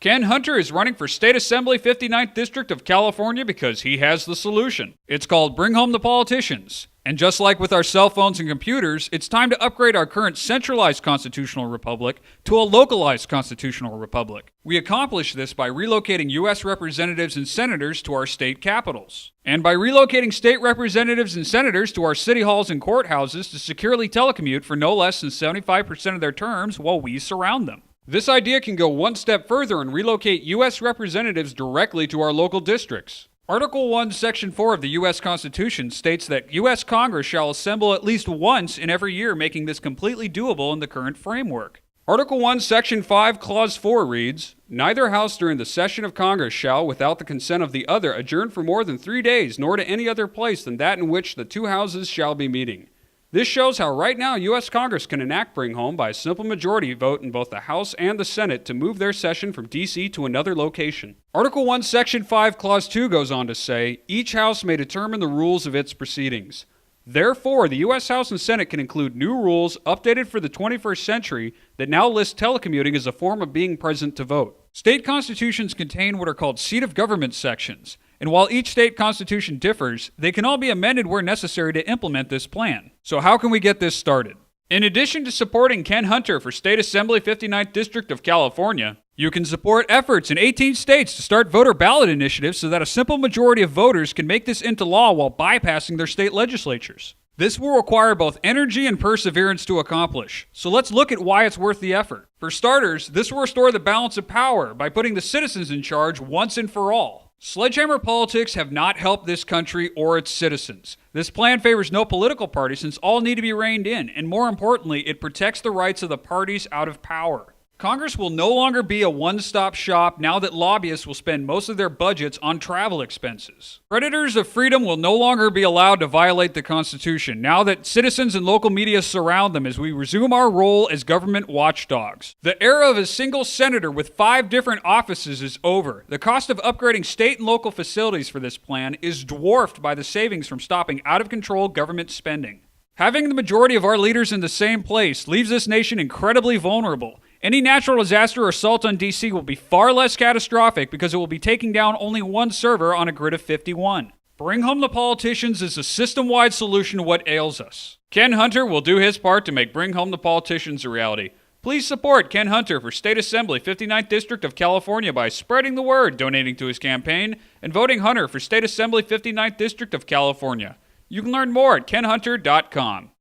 Ken Hunter is running for State Assembly 59th District of California because he has the solution. It's called Bring Home the Politicians. And just like with our cell phones and computers, it's time to upgrade our current centralized constitutional republic to a localized constitutional republic. We accomplish this by relocating U.S. representatives and senators to our state capitals, and by relocating state representatives and senators to our city halls and courthouses to securely telecommute for no less than 75% of their terms while we surround them. This idea can go one step further and relocate U.S. representatives directly to our local districts. Article 1, Section 4 of the U.S. Constitution states that U.S. Congress shall assemble at least once in every year, making this completely doable in the current framework. Article 1, Section 5, Clause 4 reads, "Neither House during the session of Congress shall, without the consent of the other, adjourn for more than 3 days, nor to any other place than that in which the two houses shall be meeting." This shows how right now U.S. Congress can enact Bring Home by a simple majority vote in both the House and the Senate to move their session from D.C. to another location. Article 1, Section 5, Clause 2 goes on to say, "Each House may determine the rules of its proceedings." Therefore, the U.S. House and Senate can include new rules updated for the 21st century that now list telecommuting as a form of being present to vote. State constitutions contain what are called seat of government sections. And while each state constitution differs, they can all be amended where necessary to implement this plan. So how can we get this started? In addition to supporting Ken Hunter for State Assembly 59th District of California, you can support efforts in 18 states to start voter ballot initiatives so that a simple majority of voters can make this into law while bypassing their state legislatures. This will require both energy and perseverance to accomplish. So let's look at why it's worth the effort. For starters, this will restore the balance of power by putting the citizens in charge once and for all. Sledgehammer politics have not helped this country or its citizens. This plan favors no political party since all need to be reined in, and more importantly, it protects the rights of the parties out of power. Congress will no longer be a one-stop shop now that lobbyists will spend most of their budgets on travel expenses. Predators of freedom will no longer be allowed to violate the Constitution now that citizens and local media surround them as we resume our role as government watchdogs. The era of a single senator with 5 different offices is over. The cost of upgrading state and local facilities for this plan is dwarfed by the savings from stopping out-of-control government spending. Having the majority of our leaders in the same place leaves this nation incredibly vulnerable. Any natural disaster or assault on D.C. will be far less catastrophic because it will be taking down only one server on a grid of 51. Bring Home the Politicians is a system-wide solution to what ails us. Ken Hunter will do his part to make Bring Home the Politicians a reality. Please support Ken Hunter for State Assembly 59th District of California by spreading the word, donating to his campaign, and voting Hunter for State Assembly 59th District of California. You can learn more at kenhunter.com.